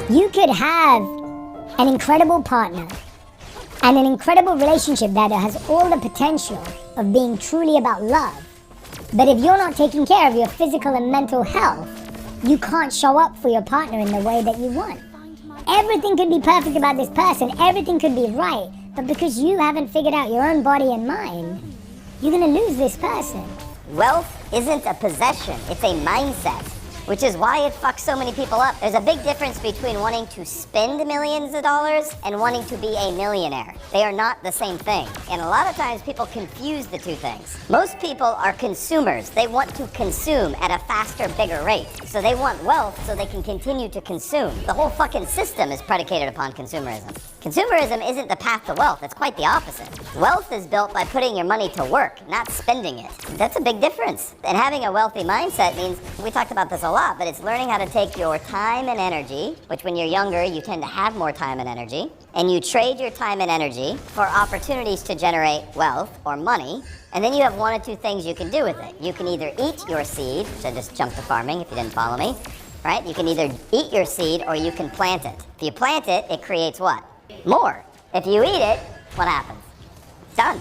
You could have an incredible partner and an incredible relationship that has all the potential of being truly about love. But if you're not taking care of your physical and mental health, you can't show up for your partner in the way that you want. Everything could be perfect about this person, everything could be right, but because you haven't figured out your own body and mind, you're gonna lose this person. Wealth isn't a possession, it's a mindset, which is why it fucks so many people up. There's a big difference between wanting to spend millions of dollars and wanting to be a millionaire. They are not the same thing. And a lot of times people confuse the two things. Most people are consumers. They want to consume at a faster, bigger rate. So they want wealth so they can continue to consume. The whole fucking system is predicated upon consumerism. Consumerism isn't the path to wealth, it's quite the opposite. Wealth is built by putting your money to work, not spending it. That's a big difference. And having a wealthy mindset means, we talked about this a lot, but it's learning how to take your time and energy, which when you're younger, you tend to have more time and energy, and you trade your time and energy for opportunities to generate wealth or money, and then you have one or two things you can do with it. You can either eat your seed, which I just jumped to farming if you didn't follow me, right? You can either eat your seed or you can plant it. If you plant it, it creates what? More. If you eat it, what happens? It's done.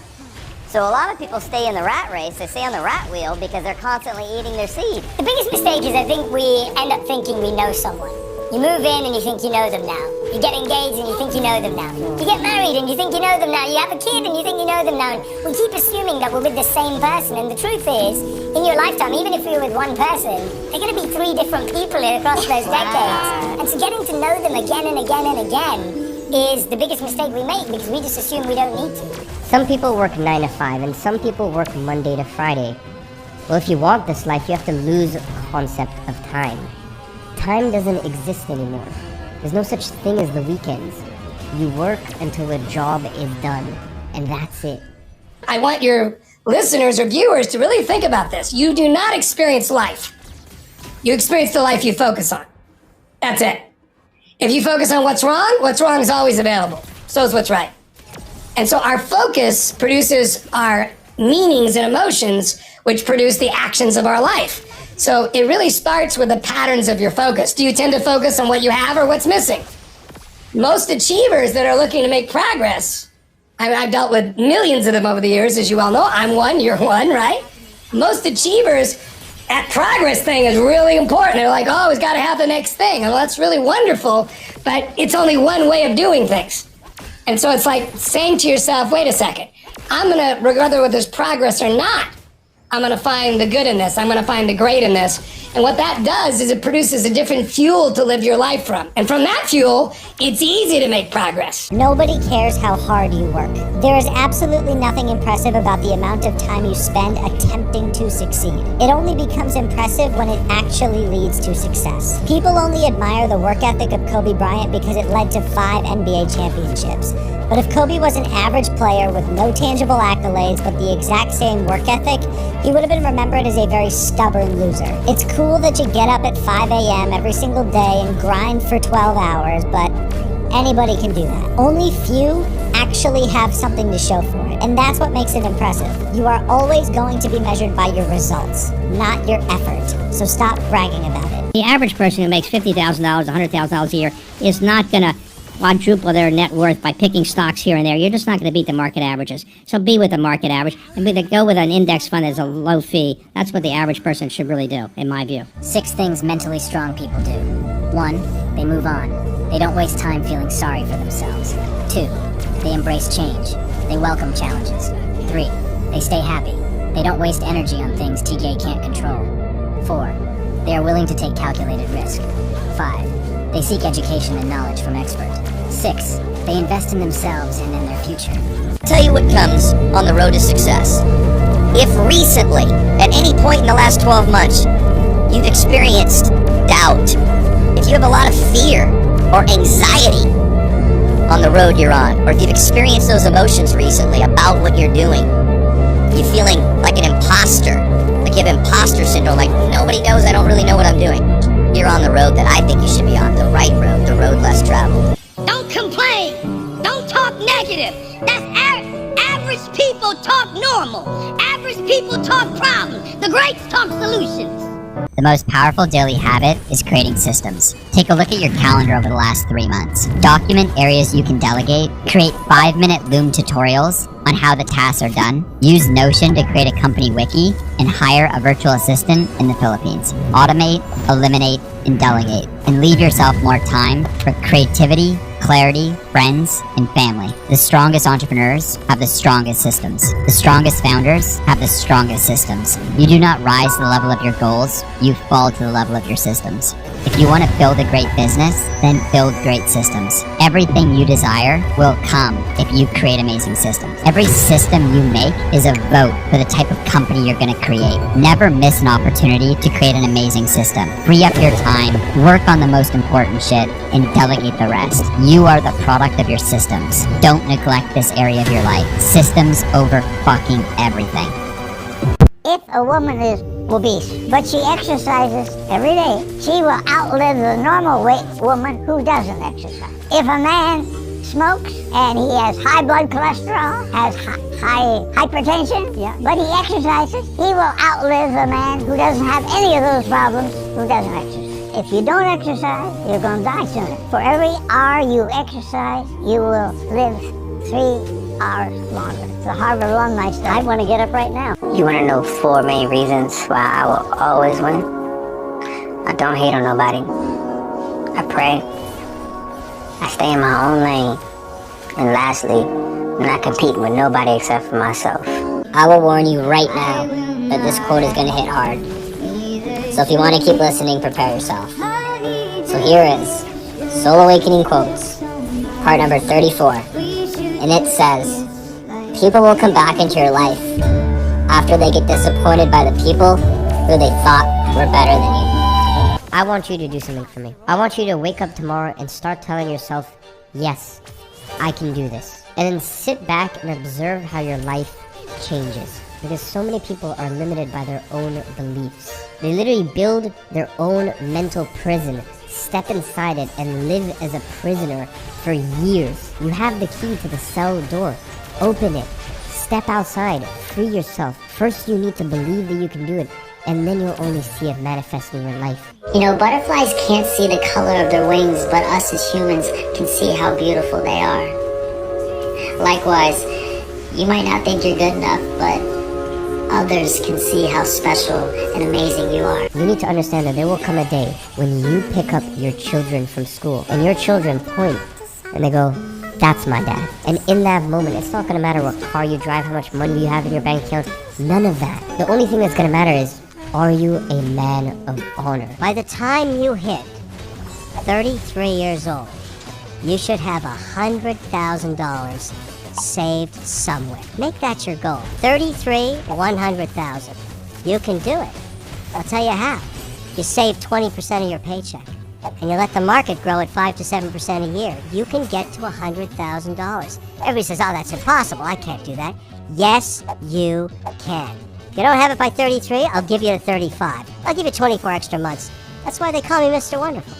So a lot of people stay in the rat race, they stay on the rat wheel because they're constantly eating their seed. The biggest mistake is I think we end up thinking we know someone. You move in and you think you know them now. You get engaged and you think you know them now. You get married and you think you know them now. You have a kid and you think you know them now. And we keep assuming that we're with the same person. And the truth is, in your lifetime, even if you're with one person, they're going to be 3 different people across those decades. And so getting to know them again and again and again is the biggest mistake we make because we just assume we don't need to. Some people work 9 to 5 and some people work Monday to Friday. Well, if you want this life, you have to lose the concept of time. Time doesn't exist anymore. There's no such thing as the weekends. You work until a job is done, and that's it. I want your listeners or viewers to really think about this. You do not experience life. You experience the life you focus on. That's it. If you focus on what's wrong is always available. So is what's right. And so our focus produces our meanings and emotions, which produce the actions of our life. So it really starts with the patterns of your focus. Do you tend to focus on what you have or what's missing? Most achievers that are looking to make progress, I've dealt with millions of them over the years, as you all know. I'm one, you're one, right? Most achievers, that progress thing is really important. They're like, oh, we've got to have the next thing. Well, that's really wonderful, but it's only one way of doing things. And so it's like saying to yourself, wait a second, I'm going to, whether there's progress or not, I'm going to find the good in this. I'm going to find the great in this. And what that does is it produces a different fuel to live your life from. And from that fuel, it's easy to make progress. Nobody cares how hard you work. There is absolutely nothing impressive about the amount of time you spend attempting to succeed. It only becomes impressive when it actually leads to success. People only admire the work ethic of Kobe Bryant because it led to 5 NBA championships. But if Kobe was an average player with no tangible accolades but the exact same work ethic, he would have been remembered as a very stubborn loser. It's cool that you get up at 5 a.m. every single day and grind for 12 hours, but anybody can do that. Only few actually have something to show for it, and that's what makes it impressive. You are always going to be measured by your results, not your effort, so stop bragging about it. The average person who makes $50,000, $100,000 a year is not going to quadruple their net worth by picking stocks here and there. You're just not going to beat the market averages. So be with the market average and go with an index fund that's a low fee. That's what the average person should really do, in my view. 6 things mentally strong people do. 1, they move on. They don't waste time feeling sorry for themselves. 2, they embrace change. They welcome challenges. 3, they stay happy. They don't waste energy on things TJ can't control. 4, they are willing to take calculated risk. 5, they seek education and knowledge from experts. 6, they invest in themselves and in their future. Tell you what comes on the road to success. If recently, at any point in the last 12 months, you've experienced doubt, if you have a lot of fear or anxiety on the road you're on, or if you've experienced those emotions recently about what you're doing, you're feeling like an imposter, like you have imposter syndrome, like nobody knows, I don't really know what I'm doing. You're on the road that I think you should be on, the right road, the road less traveled. Don't complain. Don't talk negative. That's average people talk normal. Average people talk problems. The greats talk solutions. The most powerful daily habit is creating systems. Take a look at your calendar over the last 3 months. Document areas you can delegate. Create 5-minute Loom tutorials on how the tasks are done. Use Notion to create a company wiki and hire a virtual assistant in the Philippines. Automate, eliminate, and delegate. And leave yourself more time for creativity, clarity, friends, and family. The strongest entrepreneurs have the strongest systems. The strongest founders have the strongest systems. You do not rise to the level of your goals, you fall to the level of your systems. If you want to build a great business, then build great systems. Everything you desire will come if you create amazing systems. Every system you make is a vote for the type of company you're going to create. Never miss an opportunity to create an amazing system. Free up your time, work on the most important shit, and delegate the rest. You are the product of your systems. Don't neglect this area of your life. Systems over fucking everything. If a woman is obese, but she exercises every day, she will outlive the normal weight woman who doesn't exercise. If a man smokes and he has high blood cholesterol, has high hypertension, but he exercises, he will outlive the man who doesn't have any of those problems who doesn't exercise. If you don't exercise, you're going to die sooner. For every hour you exercise, you will live 3 hours longer. The Harvard alumni study. I want to get up right now. You want to know 4 main reasons why I will always win? I don't hate on nobody. I pray. I stay in my own lane. And lastly, I'm not competing with nobody except for myself. I will warn you right now that this quote is going to hit hard. So if you want to keep listening, prepare yourself. So here is Soul Awakening Quotes, part number 34. And it says, people will come back into your life after they get disappointed by the people who they thought were better than you. I want you to do something for me. I want you to wake up tomorrow and start telling yourself, yes, I can do this. And then sit back and observe how your life changes. Because so many people are limited by their own beliefs. They literally build their own mental prison, step inside it, and live as a prisoner for years. You have the key to the cell door. Open it. Step outside. Free yourself. First, you need to believe that you can do it, and then you'll only see it manifest in your life. You know, butterflies can't see the color of their wings, but us as humans can see how beautiful they are. Likewise, you might not think you're good enough, but others can see how special and amazing you are. You need to understand that there will come a day when you pick up your children from school, and your children point, and they go, that's my dad. And in that moment, it's not going to matter what car you drive, how much money you have in your bank account, none of that. The only thing that's going to matter is, are you a man of honor? By the time you hit 33 years old, you should have $100,000 saved somewhere. Make that your goal. 33, 100,000. You can do it. I'll tell you how. You save 20% of your paycheck, and you let the market grow at 5 to 7% a year. You can get to $100,000. Everybody says, oh, that's impossible. I can't do that. Yes, you can. If you don't have it by 33, I'll give you the 35. I'll give you 24 extra months. That's why they call me Mr. Wonderful.